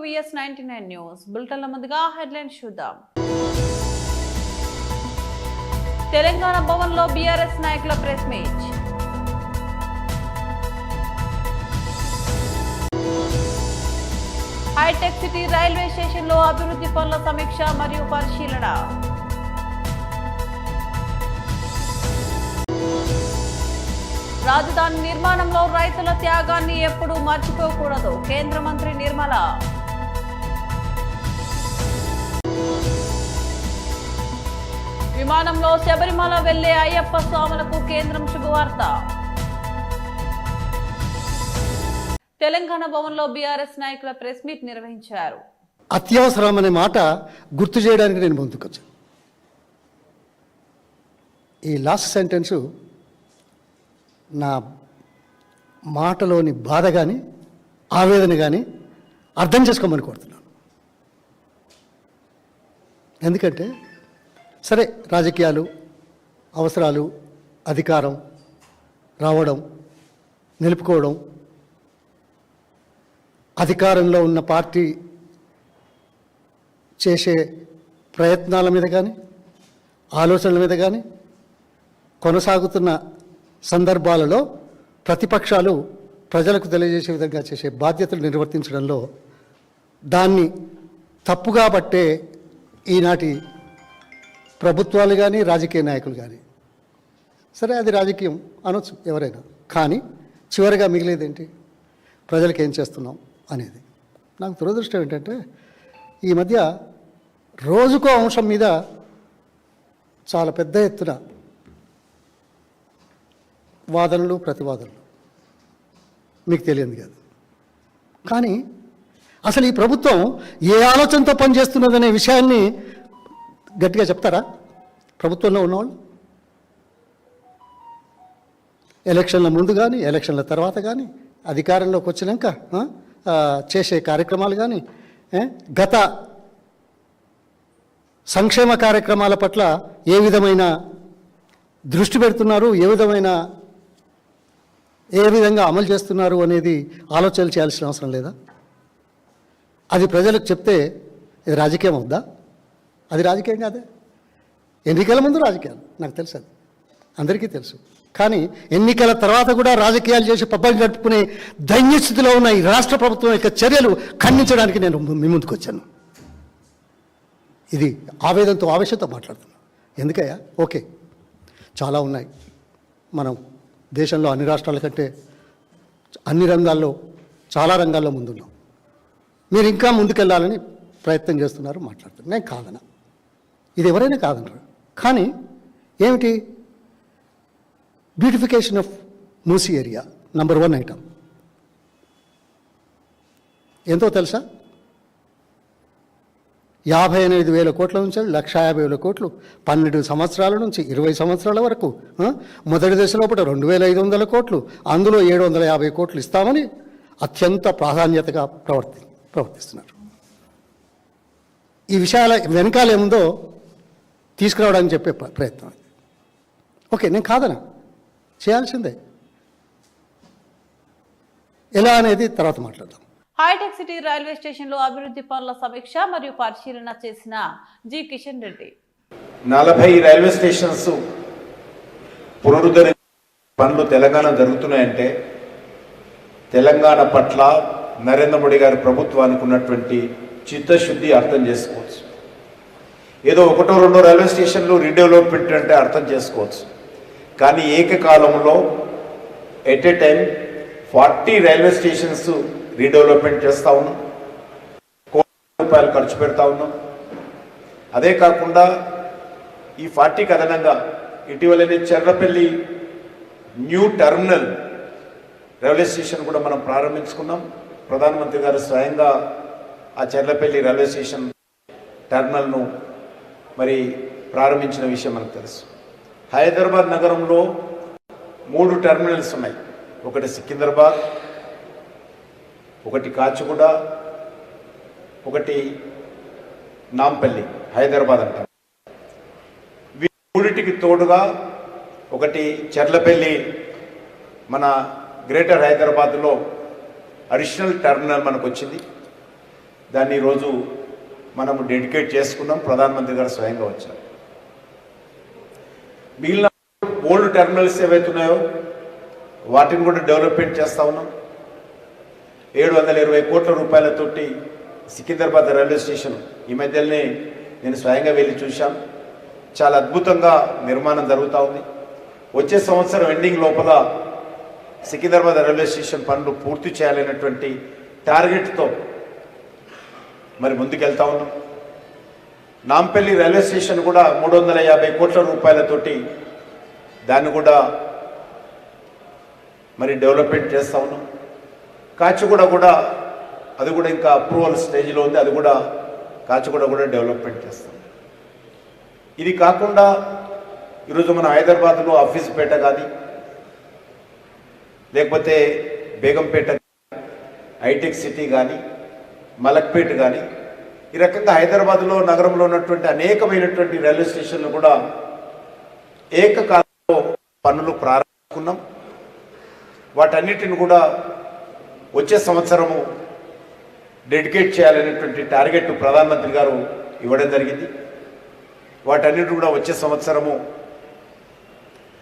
VS99 news బులెటిన్ల ముందుగా headlines చూద్దాం. తెలంగాణ భవన్లో బీఆర్ఎస్ నాయకుల press meet. Hitech city railway స్టేషన్లో అభివృద్ధి పనుల సమీక్ష మరియు పరిశీలన. రాజధాని నిర్మాణంలో రైతుల త్యాగాన్ని ఎప్పుడూ మర్చిపోకూడదు, కేంద్ర మంత్రి నిర్మల. విమానంలో శబరిమల వెళ్లే అయ్యప్ప స్వాములకు కేంద్రం శుభవార్త. తెలంగాణ భవన్లో బీఆర్ఎస్ నాయకుల ప్రెస్ మీట్ నిర్వహించారు. అత్యవసరం అనే మాట గుర్తు చేయడానికి నేను ముందుకొచ్చాను. ఈ లాస్ట్ సెంటెన్సు నా మాటలోని బాధ కానీ ఆవేదన కానీ అర్థం చేసుకోమని కోరుతున్నాను. ఎందుకంటే సరే, రాజకీయాలు, అవసరాలు, అధికారం రావడం, నిలుపుకోవడం, అధికారంలో ఉన్న పార్టీ చేసే ప్రయత్నాల మీద కానీ ఆలోచనల మీద కానీ కొనసాగుతున్న సందర్భాలలో ప్రతిపక్షాలు ప్రజలకు తెలియజేసే విధంగా చేసే బాధ్యతలు నిర్వర్తించడంలో దాన్ని తప్పుగా పట్టే ఈనాటి ప్రభుత్వాలు కానీ రాజకీయ నాయకులు కానీ, సరే అది రాజకీయం అనొచ్చు ఎవరైనా, కానీ చివరిగా మిగిలేదేంటి? ప్రజలకు ఏం చేస్తున్నాం అనేది. నాకు దురదృష్టం ఏంటంటే ఈ మధ్య రోజుకో అంశం మీద చాలా పెద్ద ఎత్తున వాదనలు, ప్రతివాదనలు, మీకు తెలియదు కాదు. కానీ అసలు ఈ ప్రభుత్వం ఏ ఆలోచనతో పనిచేస్తున్నదనే విషయాన్ని గట్టిగా చెప్తారా ప్రభుత్వంలో ఉన్నవాళ్ళు? ఎలక్షన్ల ముందు కానీ, ఎలక్షన్ల తర్వాత కానీ, అధికారంలోకి వచ్చినాక చేసే కార్యక్రమాలు కానీ, గత సంక్షేమ కార్యక్రమాల పట్ల ఏ విధమైన దృష్టి పెడుతున్నారు, ఏ విధంగా అమలు చేస్తున్నారు అనేది ఆలోచనలు చేయాల్సిన అవసరం లేదా? అది ప్రజలకు చెప్తే ఇది రాజకీయం అవుద్దా? అది రాజకీయం కాదే. ఎన్నికల ముందు రాజకీయాలు, నాకు తెలుసు, అది అందరికీ తెలుసు. కానీ ఎన్నికల తర్వాత కూడా రాజకీయాలు చేసి పబ్బం గడుపుకునే దైన్యస్థితిలో ఉన్న ఈ రాష్ట్ర ప్రభుత్వం యొక్క చర్యలు ఖండించడానికి నేను మీ ముందుకు వచ్చాను. ఇది ఆవేదనతో, ఆవేశంతో మాట్లాడుతున్నాను. ఎందుకయ్యా? ఓకే, చాలా ఉన్నాయి. మనం దేశంలో అన్ని రాష్ట్రాల కంటే అన్ని రంగాల్లో, చాలా రంగాల్లో ముందున్నాం. మీరు ఇంకా ముందుకెళ్ళాలని ప్రయత్నం చేస్తున్నారు, మాట్లాడుతున్నారు. నేను కాదనా, ఇది ఎవరైనా కాదనరు. కానీ ఏమిటి? Beautification of Musi area number 1 item ఎంతో తెలుసా? 58,000 కోట్ల నుంచి 1,50,000 కోట్లు, 12 సంవత్సరాల నుంచి 20 సంవత్సరాల వరకు. మొదటి దశలో 2,500 కోట్లు, అందులో 750 కోట్లు ఇస్తామని అత్యంత ప్రాధాన్యతగా ప్రవర్తిస్తున్నారు. ఈ విషయాల వెనకాల ఏముందో తీసుకురావడానికి చెప్పే ప్రయత్నం. ఓకే, నేను కాదనా, చేయాల్సిందే. ఎలా అనేది తర్వాత మాట్లాడదాం. హైటెక్ సిటీ రైల్వే స్టేషన్లో అభివృద్ధి పనుల సమీక్ష మరియు పరిశీలన చేసిన G Kishan Reddy. 40 railway stations పునరుద్ధరణ పనులు తెలంగాణ జరుగుతున్నాయంటే తెలంగాణ పట్ల నరేంద్ర మోడీ గారి ప్రభుత్వానికి ఉన్నటువంటి చిత్తశుద్ధి అర్థం చేసుకోవచ్చు. ఏదో 1-2 రైల్వే స్టేషన్లు రీడెవలప్మెంట్ అంటే అర్థం చేసుకోవచ్చు. కానీ ఏకకాలంలో at a time 40 railway stations redevelopment చేస్తూ ఉన్నాం, కోట్ల రూపాయలు ఖర్చు పెడతా ఉన్నాం. అదే కాకుండా ఈ 40కి అదనంగా ఇటీవలనే Cherlapalli new terminal railway station కూడా మనం ప్రారంభించుకున్నాం. ప్రధానమంత్రి గారు స్వయంగా ఆ చెర్లపల్లి రైల్వే స్టేషన్ టెర్మినల్ను మరి ప్రారంభించిన విషయం మనకు తెలుసు. హైదరాబాద్ నగరంలో 3 టెర్మినల్స్ ఉన్నాయి. ఒకటి సికింద్రాబాద్, ఒకటి కాచిగూడ, ఒకటి నాంపల్లి, హైదరాబాద్ అంటారు. వీటికి తోడుగా ఒకటి చెర్లపల్లి మన గ్రేటర్ హైదరాబాద్లో అడిషనల్ టెర్మినల్ మనకు వచ్చింది. దాన్ని ఈరోజు మనము డెడికేట్ చేసుకున్నాం. ప్రధానమంత్రి గారు స్వయంగా వచ్చారు. మిగిలిన ఓల్డ్ టెర్మినల్స్ ఏవైతే ఉన్నాయో వాటిని కూడా డెవలప్మెంట్ చేస్తూ ఉన్నాం. 720 కోట్ల రూపాయలతోటి సికింద్రాబాద్ రైల్వే స్టేషన్ ఈ మధ్యలోనే నేను స్వయంగా వెళ్ళి చూశాం. చాలా అద్భుతంగా నిర్మాణం జరుగుతూ ఉంది. వచ్చే సంవత్సరం ఎండింగ్ లోపల సికింద్రాబాద్ రైల్వే స్టేషన్ పనులు పూర్తి చేయాలనేటువంటి టార్గెట్తో మరి ముందుకెళ్తా ఉన్నాం. నాంపల్లి రైల్వే స్టేషన్ కూడా 350 కోట్ల రూపాయలతోటి దాన్ని కూడా మరి డెవలప్మెంట్ చేస్తూ ఉన్నాం. కాచిగూడ కూడా అది కూడా ఇంకా అప్రూవల్ స్టేజ్లో ఉంది. అది కూడా కాచిగూడ కూడా డెవలప్మెంట్ చేస్తాం. ఇది కాకుండా ఈరోజు మన హైదరాబాద్లో ఆఫీస్పేట కానీ లేకపోతే బేగంపేట, హైటెక్ సిటీ కానీ, మలక్పేట కానీ, ఈ రకంగా హైదరాబాద్లో నగరంలో ఉన్నటువంటి అనేకమైనటువంటి రైల్వే స్టేషన్లు కూడా ఏకకాలంలో పనులు ప్రారంభించుకున్నాం. వాటన్నిటిని కూడా వచ్చే సంవత్సరము డెడికేట్ చేయాలనేటువంటి టార్గెట్ ప్రధానమంత్రి గారు ఇవ్వడం జరిగింది. వాటన్నిటి కూడా వచ్చే సంవత్సరము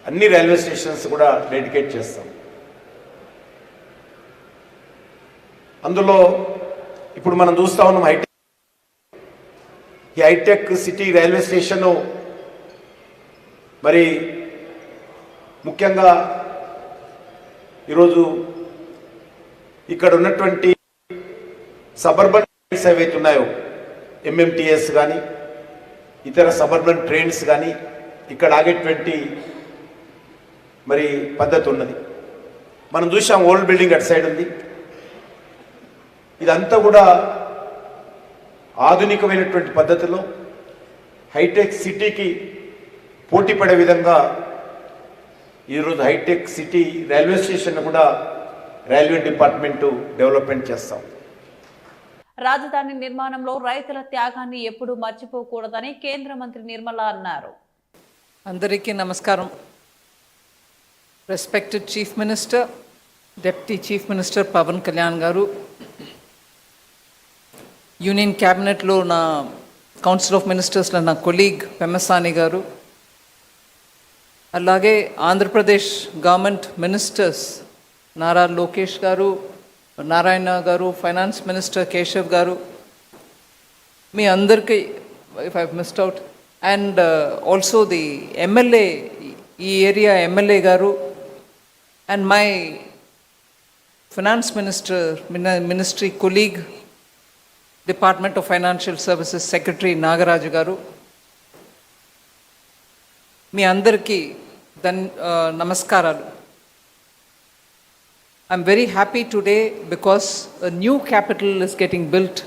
అన్ని రైల్వే స్టేషన్స్ కూడా డెడికేట్ చేస్తాం. అందులో ఇప్పుడు మనం చూస్తూ ఉన్నాం ఈ హైటెక్ సిటీ రైల్వే స్టేషను మరి ముఖ్యంగా ఈరోజు ఇక్కడ ఉన్నటువంటి సబర్బన్ ట్రైన్స్ ఏవైతే ఉన్నాయో ఎంఎంటీఎస్ కానీ ఇతర సబర్బన్ ట్రైన్స్ కానీ ఇక్కడ ఆగేటువంటి మరి పద్ధతి ఉన్నది. మనం చూసాం ఓల్డ్ బిల్డింగ్ అటు సైడ్ ఉంది. ఇదంతా కూడా ఆధునికమైనటువంటి పద్ధతిలో హైటెక్ సిటీకి పోటీ పడే విధంగా ఈరోజు హైటెక్ సిటీ రైల్వే స్టేషన్ కూడా రైల్వే డిపార్ట్మెంటు డెవలప్మెంట్ చేస్తాం. రాజధాని నిర్మాణంలో రైతుల త్యాగాన్ని ఎప్పుడూ మర్చిపోకూడదని కేంద్ర మంత్రి నిర్మలా అన్నారు. అందరికీ నమస్కారం. Respected chief minister, deputy chief minister Pawan Kalyan garu, union క్యాబినెట్లో నా కౌన్సిల్ ఆఫ్ మినిస్టర్స్లో నా కొలీగ్ పెమ్మసాని గారు, అలాగే ఆంధ్రప్రదేశ్ గవర్నమెంట్ మినిస్టర్స్ నారా లోకేష్ గారు, నారాయణ గారు, ఫైనాన్స్ మినిస్టర్ కేశవ్ గారు, మీ అందరికీ if I missed out, and also the MLA, ఈ ఏరియా ఎమ్మెల్యే గారు, and my finance ministry colleague, department of financial services secretary Nagaraju గారు, మీ అందరికీ నమస్కారాలు. I'm very happy today because a new capital is getting built.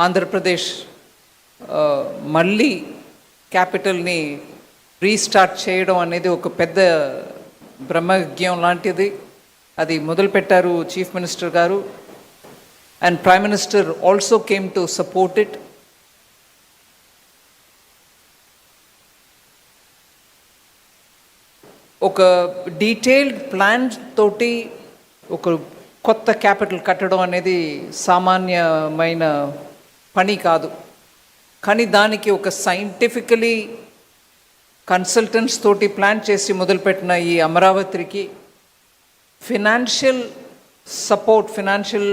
Andhra Pradesh మళ్ళీ క్యాపిటల్ని restart చేయడం అనేది ఒక పెద్ద బ్రహ్మజ్ఞం లాంటిది. అది మొదలుపెట్టారు చీఫ్ మినిస్టర్ గారు, and prime minister also came to support it. ఒక డీటెయిల్డ్ ప్లాన్ తోటి ఒక కొత్త క్యాపిటల్ కట్టడం అనేది సామాన్యమైన పని కాదు. కానీ దానికి ఒక సైంటిఫికలీ కన్సల్టెంట్స్ తోటి ప్లాన్ చేసి మొదలుపెట్టిన ఈ అమరావతికి financial support, financial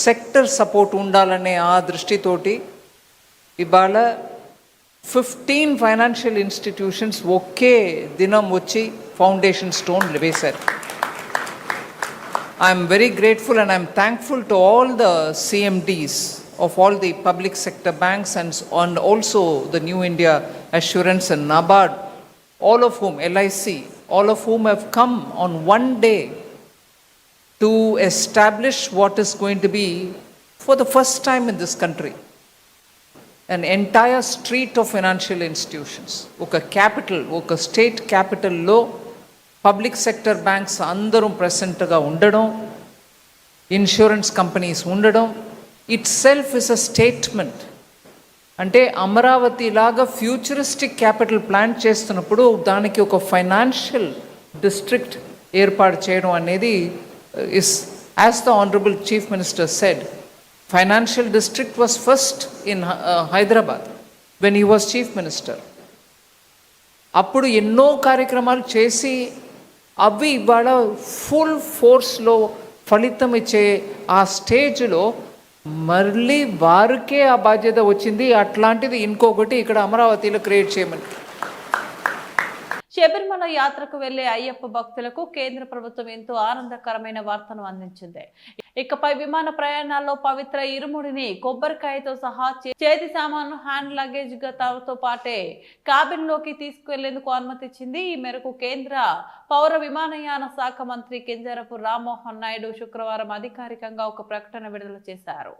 sector support ఉండాలనే ఆ దృష్టితోటి ఇవాళ 15 ఫైనాన్షియల్ ఇన్స్టిట్యూషన్స్ ఒకే దినం వచ్చి ఫౌండేషన్ స్టోన్ వేశారు. I'm very grateful and I'm thankful to all the CMDs of all the public sector banks and also the New India Assurance and NABARD, all of whom, LIC, all of whom have come on one day to establish what is going to be for the first time in this country an entire street of financial institutions. Oka capital, oka state capital lo public sector banks andarum present ga undadam, insurance companies undadam itself is a statement. అంటే అమరావతి లాగా futuristic capital plan చేస్తున్నప్పుడు దానికి ఒక financial district ఏర్పాటు చేయడం అనేది is, as the honourable chief minister said, Financial district was first in Hyderabad when he was chief minister. అప్పుడు ఎన్నో కార్యక్రమాలు చేసి అవి ఇవాళ ఫుల్ ఫోర్స్లో ఫలితం ఇచ్చే ఆ స్టేజ్లో మళ్ళీ వారికే ఆ బాధ్యత వచ్చింది. అట్లాంటిది ఇంకొకటి ఇక్కడ అమరావతిలో క్రియేట్ చేయమని. శబరిమల యాత్రకు వెళ్లే అయ్యప్ప భక్తులకు కేంద్ర ప్రభుత్వం ఎంతో ఆనందకరమైన వార్తను అందించింది. ఇకపై విమాన ప్రయాణాల్లో పవిత్ర ఇరుముడిని కొబ్బరికాయతో సహా చేతి సామాను హ్యాండ్ లగేజ్ తో పాటే కాబిన్ లోకి తీసుకువెళ్లేందుకు అనుమతిచ్చింది. ఈ మేరకు కేంద్ర పౌర విమానయాన శాఖ మంత్రి కింజరపు రామ్మోహన్ నాయుడు శుక్రవారం అధికారికంగా ఒక ప్రకటన విడుదల చేశారు.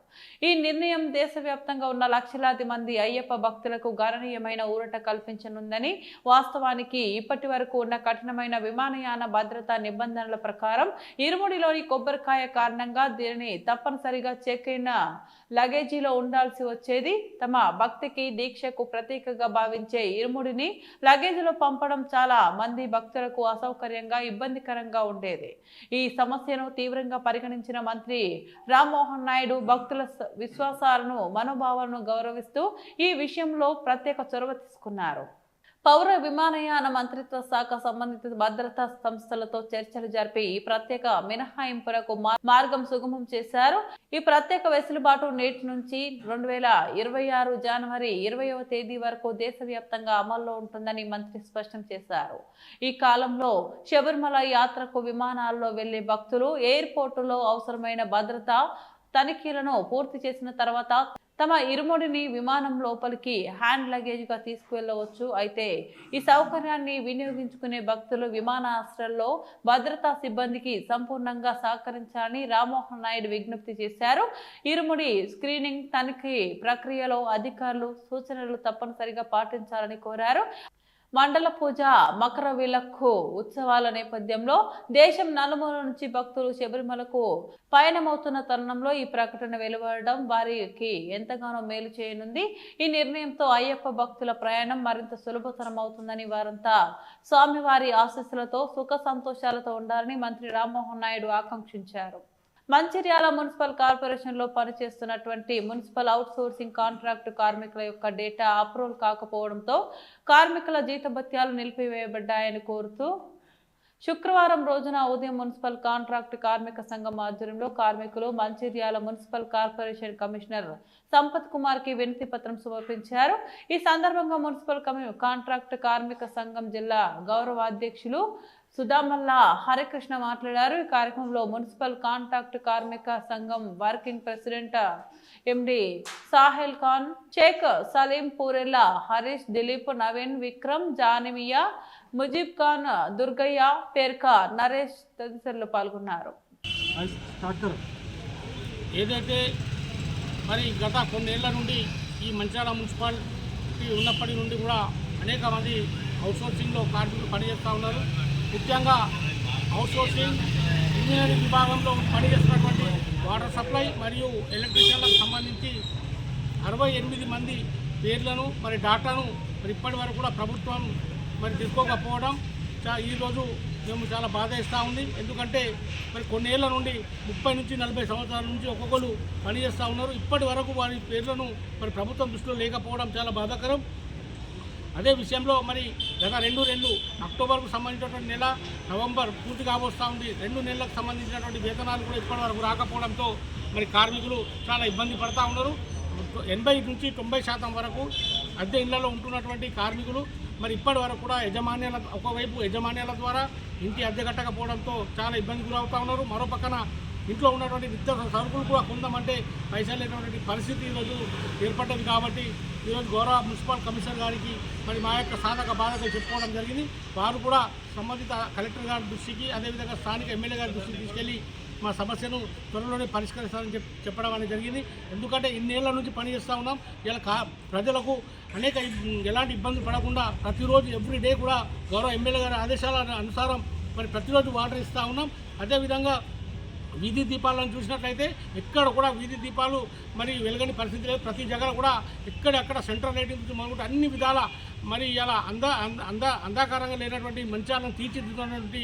ఈ నిర్ణయం దేశవ్యాప్తంగా ఉన్న లక్షలాది మంది అయ్యప్ప భక్తులకు గణనీయమైన ఊరట కల్పించనుందని, వాస్తవానికి ఇప్పటి వరకు ఉన్న కఠినమైన విమానయాన భద్రతా నిబంధనల ప్రకారం ఇరుముడిలోని కొబ్బరికాయ కారణంగా దీనిని తప్పనిసరిగా చెక్ అయిన లగేజీలో ఉండాల్సి వచ్చేది. తమ భక్తికి దీక్షకు ప్రతీకగా భావించే ఇరుముడిని లగేజీలో పంపడం చాలా మంది భక్తులకు అసౌకర్యంగా, ఇబ్బందికరంగా ఉండేది. ఈ సమస్యను తీవ్రంగా పరిగణించిన మంత్రి రామ్మోహన్ నాయుడు భక్తుల విశ్వాసాలను, మనోభావాలను గౌరవిస్తూ ఈ విషయంలో ప్రత్యేక చొరవ తీసుకున్నారు. పౌర విమానయాన మంత్రిత్వ శాఖ సంబంధిత భద్రతా సంస్థలతో చర్చలు జరిపి ఈ ప్రత్యేక మినహాయింపులకు మార్గం సుగమం చేశారు. ఈ ప్రత్యేక వెసులుబాటు నేటి నుంచి 2026 జనవరి 20వ తేదీ వరకు దేశవ్యాప్తంగా అమల్లో ఉంటుందని మంత్రి స్పష్టం చేశారు. ఈ కాలంలో శబరిమల యాత్రకు విమానాల్లో వెళ్లే భక్తులు ఎయిర్పోర్టులో అవసరమైన భద్రతా తనిఖీలను పూర్తి చేసిన తర్వాత తమ ఇరుముడిని విమానం లోపలికి హ్యాండ్ లగేజ్ గా తీసుకువెళ్లవచ్చు. అయితే ఈ సౌకర్యాన్ని వినియోగించుకునే భక్తులు విమానాశ్రయాల్లో భద్రతా సిబ్బందికి సంపూర్ణంగా సహకరించాలని రామ్మోహన్ నాయుడు విజ్ఞప్తి చేశారు. ఇరుముడి స్క్రీనింగ్, తనిఖీ ప్రక్రియలో అధికారులు సూచనలు తప్పనిసరిగా పాటించాలని కోరారు. మండల పూజ, మకర విలక్కు ఉత్సవాల నేపథ్యంలో దేశం నలుమూల నుంచి భక్తులు శబరిమలకు పయనమవుతున్న తరుణంలో ఈ ప్రకటన వెలువడడం వారికి ఎంతగానో మేలు చేయనుంది. ఈ నిర్ణయంతో అయ్యప్ప భక్తుల ప్రయాణం మరింత సులభతరం అవుతుందని, వారంతా స్వామివారి ఆశీస్సులతో సుఖ సంతోషాలతో ఉండాలని మంత్రి రామ్మోహన్ నాయుడు ఆకాంక్షించారు. మంచిర్యాల మున్సిపల్ కార్పొరేషన్లో పనిచేస్తున్నటువంటి మున్సిపల్ అవుట్సోర్సింగ్ కాంట్రాక్టు కార్మికుల యొక్క డేటా అప్రూవల్ కాకపోవడంతో కార్మికుల జీతభత్యాలు నిలిపివేయబడ్డాయని కోరుతూ శుక్రవారం రోజున ఉదయం మున్సిపల్ కాంట్రాక్టు కార్మిక సంఘం ఆధ్వర్యంలో కార్మికులు Mancherial municipal corporation commissioner Sampath Kumar కి వినతి పత్రం సమర్పించారు. ఈ సందర్భంగా మున్సిపల్ కాంట్రాక్టు కార్మిక సంఘం జిల్లా గౌరవ అధ్యక్షులు సుధామల్ల హరికృష్ణ మాట్లాడారు. ఈ కార్యక్రమంలో మున్సిపల్ కాంట్రాక్ట్ కార్మిక సంఘం working president MD Sahel Khan, Sheikh Saleem, Purella, Harish, Dileep, Naveen, Vikram, Janimiya, Mujeeb Khan, Durgaiah, Perka, Naresh తదితరులు పాల్గొన్నారు. ఏదైతే మరి గత కొన్నేళ్ల నుండి ఈ మంచిర్యాల మున్సిపాలిటీ ఉన్నప్పటి నుండి కూడా అనేక మంది అవుట్సోర్సింగ్లో కార్మికులు పనిచేస్తూ ఉన్నారు. ముఖ్యంగా అవుట్సోర్సింగ్ ఇంజనీరింగ్ విభాగంలో పనిచేస్తున్నటువంటి వాటర్ సప్లై మరియు ఎలక్ట్రీషియన్లకు సంబంధించి 68 మంది పేర్లను మరి డాటాను మరి ఇప్పటి వరకు కూడా ప్రభుత్వం మరి తీసుకోకపోవడం ఈరోజు మేము చాలా బాధ ఇస్తూ ఉంది. ఎందుకంటే మరి కొన్నేళ్ల నుండి 30 నుంచి 40 సంవత్సరాల నుంచి ఒక్కొక్కరు పనిచేస్తూ ఉన్నారు. ఇప్పటి వరకు వారి పేర్లను మరి ప్రభుత్వం దృష్టిలో లేకపోవడం చాలా బాధాకరం. అదే విషయంలో మరి గత 2 నెలలు అక్టోబర్కు సంబంధించినటువంటి నెల, నవంబర్ పూర్తి కాబోస్తూ ఉంది. 2 నెలలకు సంబంధించినటువంటి వేతనాలు కూడా ఇప్పటి వరకు రాకపోవడంతో మరి కార్మికులు చాలా ఇబ్బంది పడుతూ ఉన్నారు. 80 నుంచి 90% వరకు అద్దె ఇళ్లలో ఉంటున్నటువంటి కార్మికులు మరి ఇప్పటి వరకు కూడా ఒకవైపు యజమాన్యాల ద్వారా ఇంటి అద్దె కట్టకపోవడంతో చాలా ఇబ్బంది గురవుతూ ఉన్నారు. మరో పక్కన ఇంట్లో ఉన్నటువంటి నిత్యావసర సరుకులు కూడా కొందామంటే పైసలు లేనటువంటి పరిస్థితి ఈరోజు ఏర్పడ్డది. కాబట్టి ఈరోజు గౌరవ మున్సిపల్ కమిషనర్ గారికి మరి మా యొక్క సాధక బాధగా చెప్పుకోవడం జరిగింది. వారు కూడా సంబంధిత కలెక్టర్ గారి దృష్టికి, అదేవిధంగా స్థానిక ఎమ్మెల్యే గారి దృష్టికి తీసుకెళ్లి మా సమస్యను త్వరలోనే పరిష్కరిస్తారని చెప్పడం అనేది జరిగింది. ఎందుకంటే ఇన్నేళ్ల నుంచి పనిచేస్తూ ఉన్నాం. ఇలా ప్రజలకు ఎలాంటి ఇబ్బంది పడకుండా ప్రతిరోజు ఎవ్రీడే కూడా గౌరవ ఎమ్మెల్యే గారి ఆదేశాల అనుసారం మరి ప్రతిరోజు వాటర్ ఇస్తూ ఉన్నాం. అదేవిధంగా వీధి దీపాలను చూసినట్లయితే ఎక్కడ కూడా వీధి దీపాలు మరి వెలగని పరిస్థితి లేదు. ప్రతి జగల కూడా ఎక్కడెక్కడ సెంట్రల్ లైటింగ్ నుంచి మొదలుకుంటే అన్ని విధాల మరి ఇలా అంధకారంగా లేనటువంటి మంచాలను తీర్చిదిద్దుతున్నటువంటి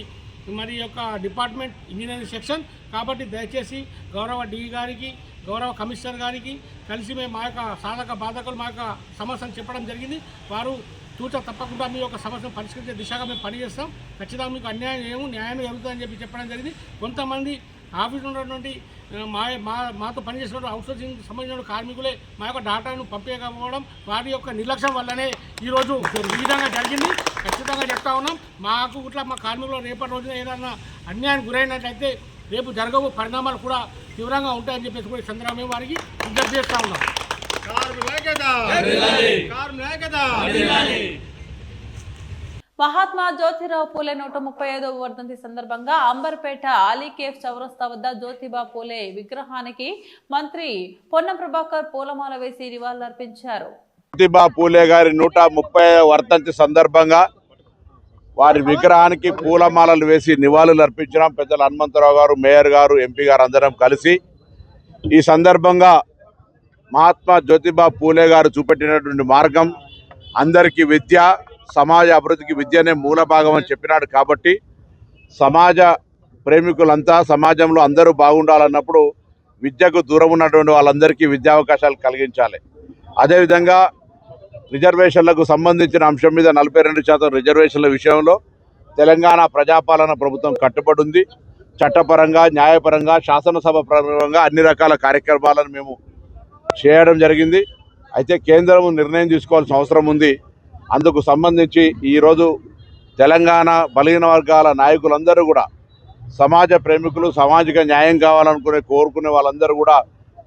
మరి యొక్క డిపార్ట్మెంట్ ఇంజనీరింగ్ సెక్షన్. కాబట్టి దయచేసి గౌరవ డిఈ గారికి, గౌరవ కమిషనర్ గారికి కలిసి మేము మా యొక్క సాధక బాధకులు మా యొక్క సమస్యను చెప్పడం జరిగింది. వారు తప్పకుండా మీ యొక్క సమస్యను పరిష్కరించే దిశగా మేము పనిచేస్తాం. ఖచ్చితంగా మీకు న్యాయం జరుగుతుందని చెప్పడం జరిగింది. కొంతమంది ఆఫీసులో ఉన్నటువంటి మాతో పనిచేసినటువంటి అవుట్సోర్సింగ్ సంబంధించిన కార్మికులే మా యొక్క డాటాను పంపించకపోవడం, వారి యొక్క నిర్లక్ష్యం వల్లనే ఈరోజు ఈ విధంగా జరిగింది. ఖచ్చితంగా చెప్తా ఉన్నాం, మాకు ఇట్లా మా కార్మికులు రేపటి రోజున ఏదైనా అన్యాయం గురైనట్లయితే రేపు జరగబో పరిణామాలు కూడా తీవ్రంగా ఉంటాయని చెప్పేసి కూడా సందర్భంగా మేము వారికి విజ్ఞప్తి చేస్తూ ఉన్నాం. మహాత్మా జ్యోతిరావు పూలే 135వ వర్ధంతి సందర్భంగా అంబర్పేట అలీకేఫ్ చౌరస్తా వద్ద జ్యోతిబా పూలే విగ్రహానికి మంత్రి పొన్నం ప్రభాకర్ పూలమాల వేసి నివాళులర్పించారు. జ్యోతిబా పూలే గారి 130వ వర్ధంతి సందర్భంగా వారి విగ్రహానికి పూలమాలలు వేసి నివాళులు అర్పించడం పెద్దలు హనుమంతరావు గారు, మేయర్ గారు, ఎంపీ గారు అందరం కలిసి ఈ సందర్భంగా మహాత్మా జ్యోతిబా పూలే గారు చూపెట్టినటువంటి మార్గం అందరికీ విద్య, సమాజ అభివృద్ధికి విద్యనే మూల భాగం అని చెప్పినాడు. కాబట్టి సమాజ ప్రేమికులంతా సమాజంలో అందరూ బాగుండాలన్నప్పుడు విద్యకు దూరం ఉన్నటువంటి వాళ్ళందరికీ విద్యావకాశాలు కలిగించాలి. అదేవిధంగా రిజర్వేషన్లకు సంబంధించిన అంశం మీద 42% రిజర్వేషన్ల విషయంలో తెలంగాణ ప్రజాపాలన ప్రభుత్వం కట్టుబడి ఉంది. చట్టపరంగా, న్యాయపరంగా, శాసనసభ పరంగా అన్ని రకాల కార్యక్రమాలను మేము చేయడం జరిగింది. అయితే కేంద్రం నిర్ణయం తీసుకోవాల్సిన అవసరం ఉంది. అందుకు సంబంధించి ఈరోజు తెలంగాణ బలహీన వర్గాల నాయకులందరూ కూడా సమాజ ప్రేమికులు, సామాజిక న్యాయం కోరుకునే వాళ్ళందరూ కూడా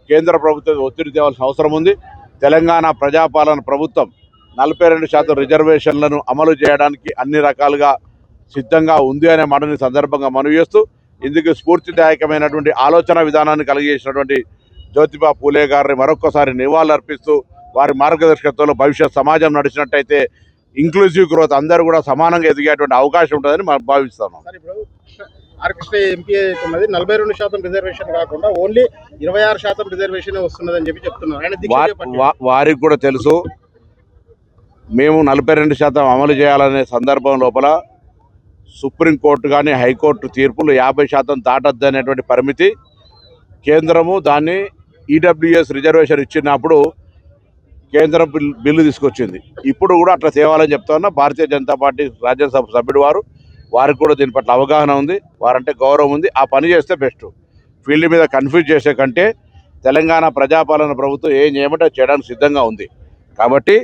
కేంద్ర ప్రభుత్వం ఒత్తిడి తేవాల్సిన అవసరం ఉంది. తెలంగాణ ప్రజాపాలన ప్రభుత్వం 42% రిజర్వేషన్లను అమలు చేయడానికి అన్ని రకాలుగా సిద్ధంగా ఉంది అనే మాటని సందర్భంగా మనవి చేస్తూ, ఇందుకు స్ఫూర్తిదాయకమైనటువంటి ఆలోచన విధానాన్ని కలిగజేసినటువంటి జ్యోతిబా పూలే గారిని మరొకసారి నివాళులర్పిస్తూ, వారి మార్గదర్శకత్వంలో భవిష్యత్ సమాజం నడిచినట్టయితే ఇంక్లూజివ్ గ్రోత్ అందరూ కూడా సమానంగా ఎదిగేటువంటి అవకాశం ఉంటుందని మనం భావిస్తున్నాం. ఆర్కెస్ట్రా ఎంపీ అవుతున్నది 42% రిజర్వేషన్ కాకుండా ఓన్లీ 26% రిజర్వేషన్ వస్తున్నదని చెప్తున్నారు. వారికి కూడా తెలుసు, మేము 42% అమలు చేయాలనే సందర్భం లోపల సుప్రీంకోర్టు కానీ హైకోర్టు తీర్పులు 50% దాటద్దు అనేటువంటి పరిమితి, కేంద్రము దాన్ని ఈడబ్ల్యూఎస్ రిజర్వేషన్ ఇచ్చినప్పుడు కేంద్రం బిల్లు తీసుకొచ్చింది. ఇప్పుడు కూడా అట్లా తేవాలని చెప్తా ఉన్నా. భారతీయ జనతా పార్టీ రాజ్యసభ సభ్యుడు వారికి కూడా దీని పట్ల అవగాహన ఉంది, వారంటే గౌరవం ఉంది. ఆ పని చేస్తే బెస్ట్. ఫీల్డ్ మీద కన్ఫ్యూజ్ చేసే కంటే తెలంగాణ ప్రజాపాలన ప్రభుత్వం ఏం చేయమంటే చేయడానికి సిద్ధంగా ఉంది. కాబట్టి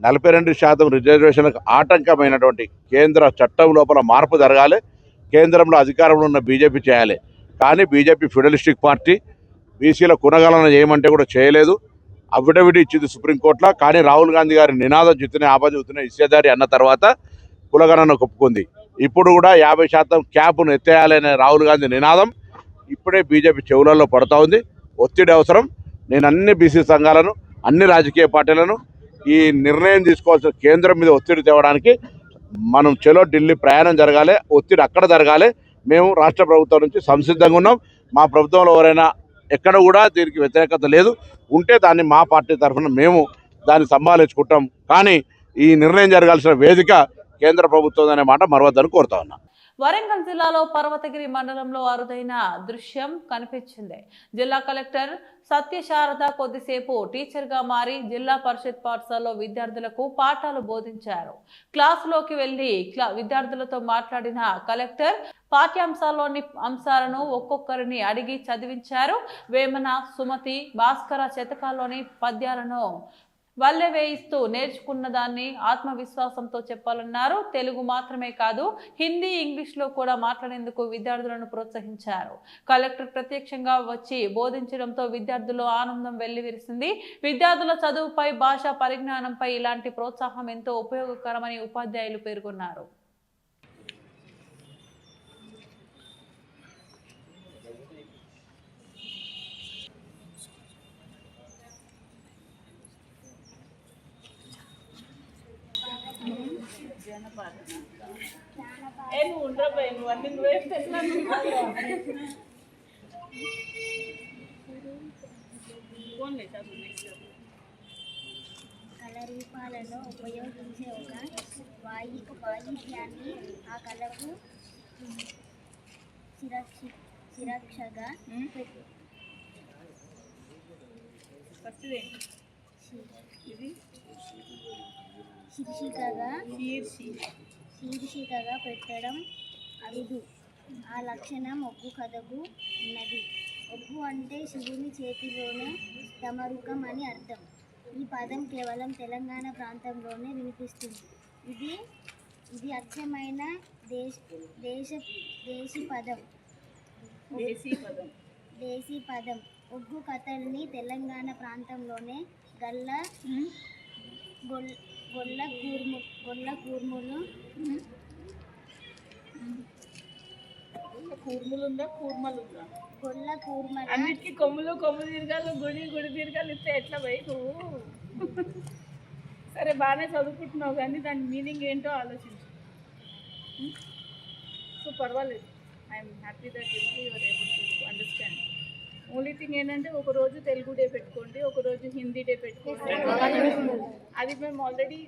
42% రిజర్వేషన్లకు ఆటంకమైనటువంటి కేంద్ర చట్టం లోపల మార్పు జరగాలి. కేంద్రంలో అధికారంలో ఉన్న బీజేపీ చేయాలి. కానీ బీజేపీ ఫెడరలిస్టిక్ పార్టీ, బీసీల కునగలన చేయమంటే కూడా చేయలేదు. అఫిడవిట్ ఇచ్చింది సుప్రీంకోర్టులో. కానీ రాహుల్ గాంధీ గారి నినాదం జిత్తునే ఆపజుతునే ఇచ్చేదారి అన్న తర్వాత కులగణన ఒప్పుకుంది. ఇప్పుడు కూడా 50% క్యాప్ను ఎత్తేయాలనే రాహుల్ గాంధీ నినాదం ఇప్పుడే బీజేపీ చెవులలో పడుతూ ఉంది. ఒత్తిడి అవసరం. నేను అన్ని బీసీ సంఘాలను, అన్ని రాజకీయ పార్టీలను ఈ నిర్ణయం తీసుకోవాల్సిన కేంద్రం మీద ఒత్తిడి తేవడానికి మనం చలో ఢిల్లీ ప్రయాణం జరగాలి. ఒత్తిడి అక్కడ జరగాలి. మేము రాష్ట్ర ప్రభుత్వం నుంచి సంసిద్ధంగా ఉన్నాం. మా ప్రభుత్వంలో ఎవరైనా ఎక్కడ కూడా దీనికి వ్యతిరేకత లేదు. ఉంటే దాన్ని మా పార్టీ తరఫున మేము దాన్ని సంభాళించుకుంటాం. కానీ ఈ నిర్ణయం జరగాల్సిన వేదిక కేంద్ర ప్రభుత్వం అనే మాట మరవద్దని కోరుతా ఉన్నా. వరంగల్ జిల్లాలో పర్వతగిరి మండలంలో అరుదైన దృశ్యం కనిపించింది. జిల్లా కలెక్టర్ సత్యశారద కొద్దిసేపు టీచర్గా మారి జిల్లా పరిషత్ పాఠశాలలో విద్యార్థులకు పాఠాలు బోధించారు. క్లాసులోకి వెళ్లి విద్యార్థులతో మాట్లాడిన కలెక్టర్ పాఠ్యాంశాల్లోని అంశాలను ఒక్కొక్కరిని అడిగి చదివించారు. వేమన, సుమతి, భాస్కర శతకాల్లోని పద్యాలను వల్లె వేయిస్తూ నేర్చుకున్న దాన్ని ఆత్మవిశ్వాసంతో చెప్పాలన్నారు. తెలుగు మాత్రమే కాదు, హిందీ, ఇంగ్లీష్లో కూడా మాట్లాడేందుకు విద్యార్థులను ప్రోత్సహించారు. కలెక్టర్ ప్రత్యక్షంగా వచ్చి బోధించడంతో విద్యార్థులు ఆనందం వెల్లివిరిసింది. విద్యార్థుల చదువుపై, భాషా పరిజ్ఞానంపై ఇలాంటి ప్రోత్సాహం ఎంతో ఉపయోగకరమని ఉపాధ్యాయులు పేర్కొన్నారు. కళరూపాలలో ఉపయోగించే ఒక వాయిద్యాన్ని ఆ కళకు శిరక్షగా శీర్షికగా పెట్టడం అరుదు. ఆ లక్షణం ఒగ్గు కథకు ఉన్నది. ఒగ్గు అంటే శివుని చేతిలోనే తమరుకం అని అర్థం. ఈ పదం కేవలం తెలంగాణ ప్రాంతంలోనే వినిపిస్తుంది. ఇది అచ్చమైన దేశీ పదం. ఒగ్గు కథల్ని తెలంగాణ ప్రాంతంలోనే గొల్ల కూర్ములు అన్నిటికీ కొమ్ములు తిరగాలి, గుడి తిరగాలి ఇస్తే ఎట్లా పోయి నువ్వు? సరే బాగానే చదువుకుంటున్నావు కానీ దాని మీనింగ్ ఏంటో ఆలోచించు. సో పర్వాలేదు, I'm happy that your able to understand. Only thing ఏంటంటే ఒకరోజు తెలుగు డే పెట్టుకోండి, ఒకరోజు హిందీ డే పెట్టుకోండి. అది మేము ఆల్రెడీ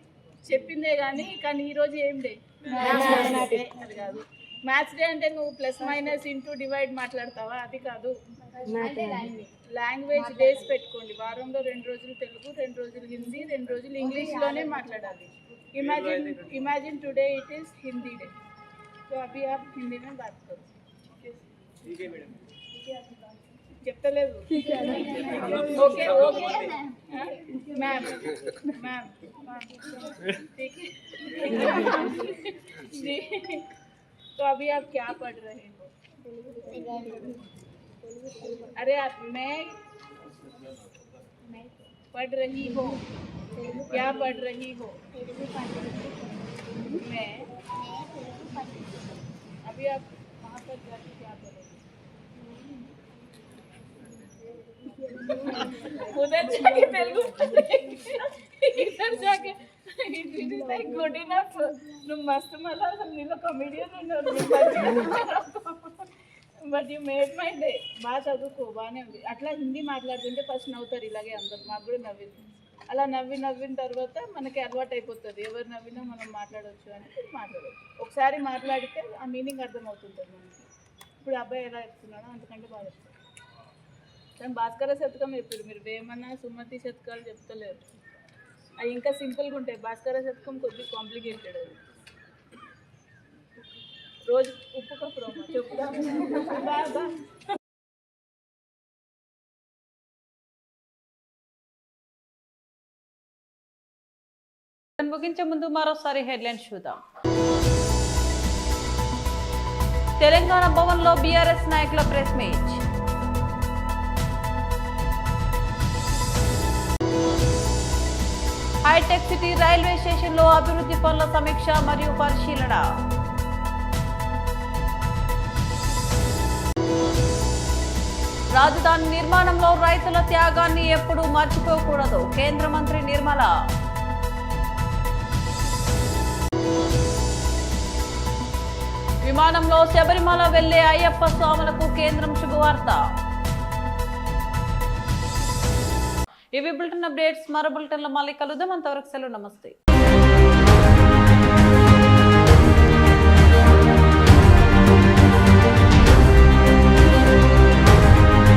చెప్పిందే కానీ ఈరోజు ఏం డే? అది కాదు. మ్యాథ్స్ డే అంటే నువ్వు ప్లస్ మైనస్ ఇంటూ డివైడ్ మాట్లాడతావా? అది కాదు. లాంగ్వేజ్ డేస్ పెట్టుకోండి. వారంలో 2 రోజులు తెలుగు, 2 రోజులు హిందీ, 2 రోజులు ఇంగ్లీష్లోనే మాట్లాడాలి. Imagine today it is Hindi day, तो अभी आप हिंदी में बात करो. ठीक है मैडम. చెప్తలేదు. ఓకే ఓకే मैम ठीक है जी. तो अभी आप क्या पढ़ रहे हो? अरे आप मैं पढ़ रही हो, क्या पढ़ रही हो? मैं अभी आप वहाँ पर जाके क्या करोगे? उधर जाके तेलुगु इधर जाके गुड इनफ. నువ్వు మస్తు మళ్ళా అసలు నీలో కమెడియన్ ఉన్నారు. But you made my day. బాగా చదువుకో, బాగానే ఉంది. అట్లా హిందీ మాట్లాడుతుంటే ఫస్ట్ నవ్వుతారు ఇలాగే అందరు. మాకు కూడా నవ్వింది. అలా నవ్విన తర్వాత మనకి అలవాటు అయిపోతుంది. ఎవరు నవ్వినా మనం మాట్లాడవచ్చు అని మాట్లాడవచ్చు. ఒకసారి మాట్లాడితే ఆ మీనింగ్ అర్థమవుతుంటుంది మనకి. ఇప్పుడు అబ్బాయి ఎలా చెప్తున్నాడో అంతకంటే బాగా చెప్తాడు. కానీ భాస్కర శతకం చెప్పారు మీరు, వేమన సుమతి శతకాలు చెప్తలేరు. అవి ఇంకా సింపుల్గా ఉంటాయి. భాస్కర శతకం కొద్దిగా కాంప్లికేటెడ్. అది రోజు ఉప్పు కప్పురం చెప్తా. ముగించే ముందు మరోసారి హెడ్లైన్స్ చూద్దాం. తెలంగాణ భవన్ లో బీఆర్ఎస్ నాయకుల press meet. Hitech city railway station లో అభివృద్ధి పనుల సమీక్ష మరియు పరిశీలన. రాజధాని నిర్మాణంలో రైతుల త్యాగాన్ని ఎప్పుడూ మర్చిపోకూడదు, కేంద్ర మంత్రి నిర్మల. విమానంలో శబరిమల వెళ్లే అయ్యప్ప స్వాములకు కేంద్రం శుభవార్త. ఇవి బులెటిన్ అప్డేట్స్. మరో బులెటిన్లో మళ్ళీ కలుద్దాం. అంతవరకు సెలవు. నమస్తే.